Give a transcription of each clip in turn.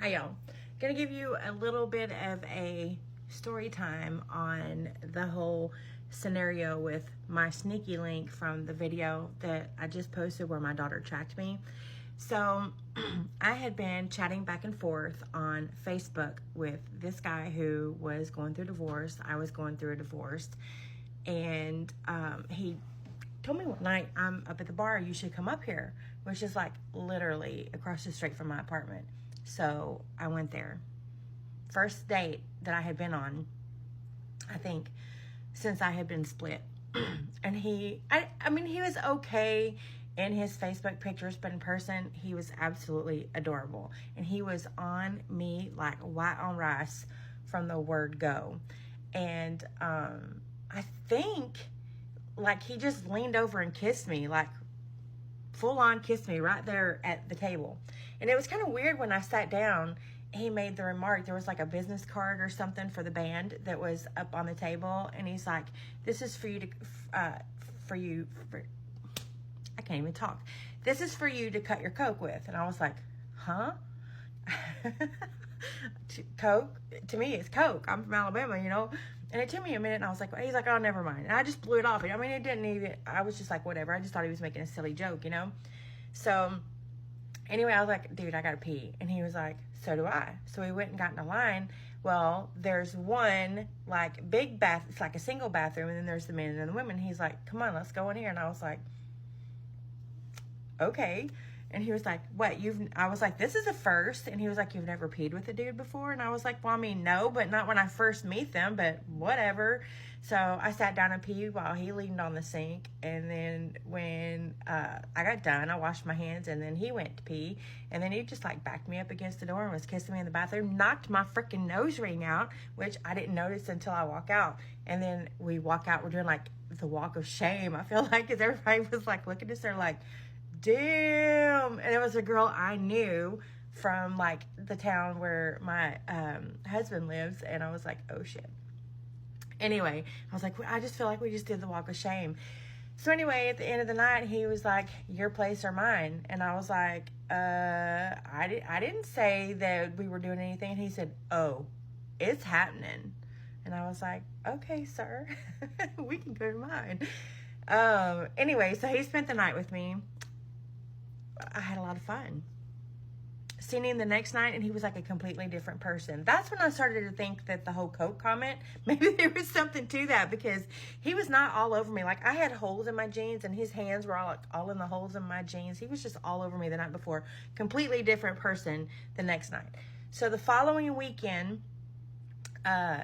Hi y'all. Gonna give you a little bit of a story time on the whole scenario with my sneaky link from the video that I just posted where my daughter tracked me. So I had been chatting back and forth on Facebook with this guy who was going through divorce. I was going through a divorce, and he told me one night, I'm up at the bar, you should come up here, which is like literally across the street from my apartment. So I went there. First date that I had been on, I think, since I had been split. And I mean, he was okay in his Facebook pictures, but in person, he was absolutely adorable. And he was on me like white on rice from the word go. And I think, like, he just leaned over and kissed me, like, full on kissed me right there at the table. And it was kind of weird when I sat down. He made the remark, there was like a business card or something for the band that was up on the table, and he's like, this is for you to I can't even talk, this is for you to cut your Coke with. And I was like, huh? Coke to me is Coke. I'm from Alabama, you know. And it took me a minute, and I was like, he's like, oh, never mind. And I just blew it off. I mean, it didn't even, I was just like, whatever. I just thought he was making a silly joke, you know. So anyway, I was like, dude, I gotta pee. And he was like, so do I. So we went and got in a line. Well, there's one like big bath, it's like a single bathroom, and then there's the men and the women. He's like, come on, let's go in here. And I was like, okay. And he was like, what, I was like, this is a first. And he was like, you've never peed with a dude before? And I was like, well, I mean, no, but not when I first meet them, but whatever. So I sat down and peed while he leaned on the sink. And then when I got done, I washed my hands, and then he went to pee. And then he just like backed me up against the door and was kissing me in the bathroom, knocked my freaking nose ring out, which I didn't notice until I walk out. And then we walk out, we're doing like the walk of shame. I feel like, because everybody was like looking at us, they're like, damn. And it was a girl I knew from like the town where my husband lives. And I was like, oh shit. Anyway, I was like, I just feel like we just did the walk of shame. So anyway, at the end of the night, he was like, your place or mine. And I was like, I didn't say that we were doing anything. And he said, oh, it's happening. And I was like, okay, sir, we can go to mine. Anyway, so he spent the night with me. I had a lot of fun. Seen him the next night, and he was like a completely different person. That's when I started to think that the whole Coke comment, maybe there was something to that, because he was not all over me. Like, I had holes in my jeans, and his hands were all in the holes in my jeans. He was just all over me the night before. Completely different person the next night. So the following weekend,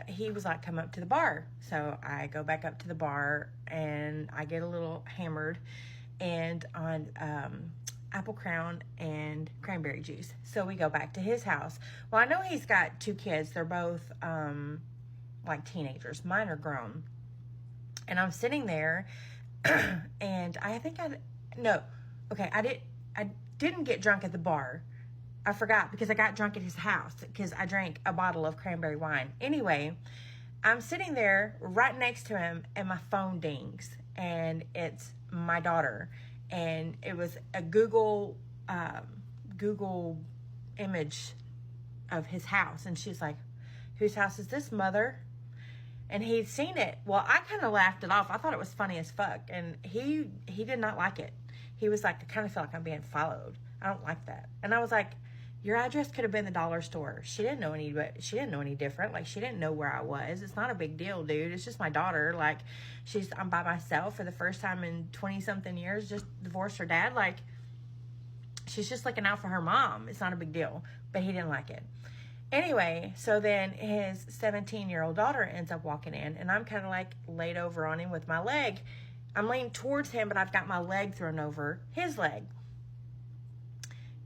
he was like, come up to the bar. So I go back up to the bar, and I get a little hammered, and on apple crown and cranberry juice. So we go back to his house. Well, I know he's got 2 kids. They're both like teenagers. Mine are grown. And I'm sitting there, and I didn't get drunk at the bar. I forgot, because I got drunk at his house because I drank a bottle of cranberry wine. Anyway, I'm sitting there right next to him, and my phone dings, and it's my daughter. And it was a Google image of his house. And she's like, whose house is this, mother? And he'd seen it. Well, I kind of laughed it off. I thought it was funny as fuck. And he did not like it. He was like, I kind of feel like I'm being followed. I don't like that. And I was like, your address could have been the dollar store. She didn't know any different. Like, she didn't know where I was. It's not a big deal, dude. It's just my daughter. Like, I'm by myself for the first time in 20 something years, just divorced her dad. Like, she's just looking out for her mom. It's not a big deal. But he didn't like it. Anyway, so then his 17-year-old daughter ends up walking in, and I'm kind of like laid over on him with my leg. I'm laying towards him, but I've got my leg thrown over his leg.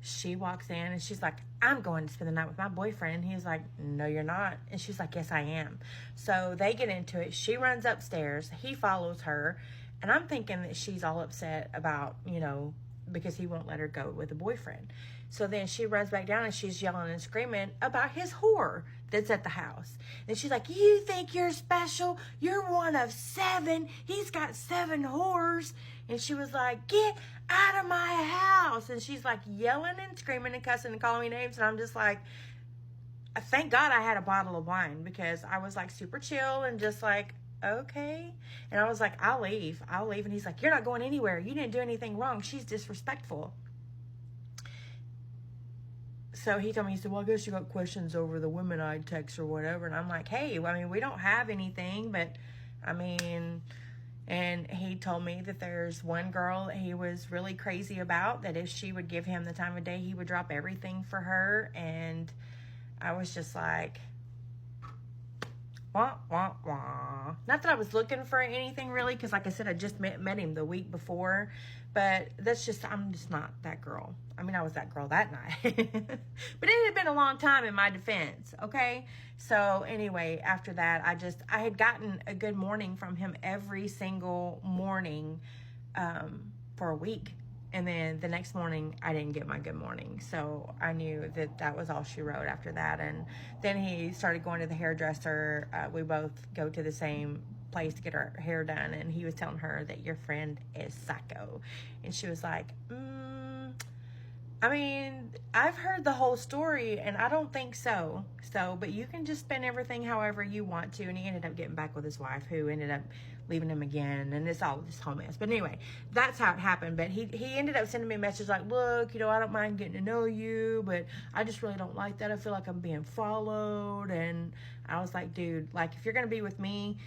She walks in, and she's like, I'm going to spend the night with my boyfriend. And he's like, no, you're not. And she's like, yes, I am. So they get into it. She runs upstairs. He follows her. And I'm thinking that she's all upset about, you know, because he won't let her go with a boyfriend. So then she runs back down, and she's yelling and screaming about his whore that's at the house. And she's like, you think you're special? You're one of 7. He's got 7 whores. And she was like, get out of my house. And she's like yelling and screaming and cussing and calling me names. And I'm just like, thank God I had a bottle of wine, because I was like super chill and just like, okay. And I was like, I'll leave. And he's like, you're not going anywhere. You didn't do anything wrong. She's disrespectful. So he told me, he said, well, I guess you got questions over the women I text or whatever. And I'm like, hey, I mean, we don't have anything, but I mean, and he told me that there's one girl he was really crazy about, that if she would give him the time of day, he would drop everything for her. And I was just like, wah, wah, wah. Not that I was looking for anything really, because like I said, I just met him the week before. But I'm just not that girl. I mean, I was that girl that night. But it had been a long time in my defense, okay? So anyway, after that, I had gotten a good morning from him every single morning for a week. And then the next morning, I didn't get my good morning. So I knew that was all she wrote after that. And then he started going to the hairdresser. We both go to the same place to get our hair done. And he was telling her that your friend is psycho. And she was like, I mean, I've heard the whole story, and I don't think so. But you can just spend everything however you want to. And he ended up getting back with his wife, who ended up leaving him again. And it's all this whole mess. But anyway, that's how it happened. But he ended up sending me a message like, look, I don't mind getting to know you, but I just really don't like that. I feel like I'm being followed. And I was like, dude, like, if you're going to be with me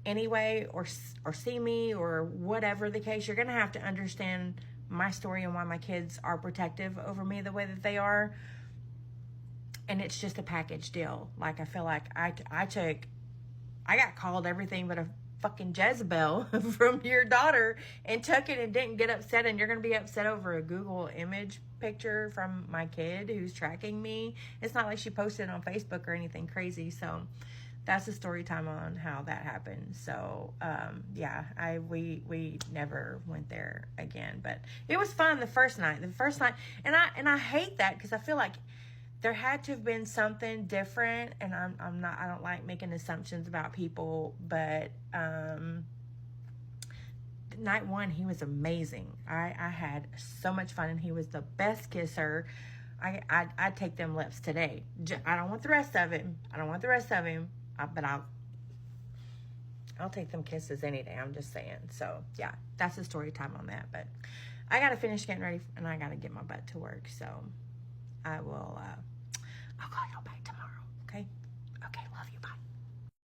anyway, or see me, or whatever the case, you're going to have to understand my story and why my kids are protective over me the way that they are. And it's just a package deal. Like, I feel like I got called everything but a fucking Jezebel from your daughter, and took it and didn't get upset. And you're going to be upset over a Google image picture from my kid who's tracking me. It's not like she posted it on Facebook or anything crazy. So that's a story time on how that happened. So, yeah, we never went there again, but it was fun the first night, and I hate that, because I feel like there had to have been something different, and I don't like making assumptions about people, but, night one, he was amazing. I had so much fun, and he was the best kisser. I'd take them lips today. I don't want the rest of it. But I'll take them kisses any day. I'm just saying. So yeah, that's the story time on that. But I gotta finish getting ready, and I gotta get my butt to work. So I will. I'll call y'all back tomorrow. Okay. Love you.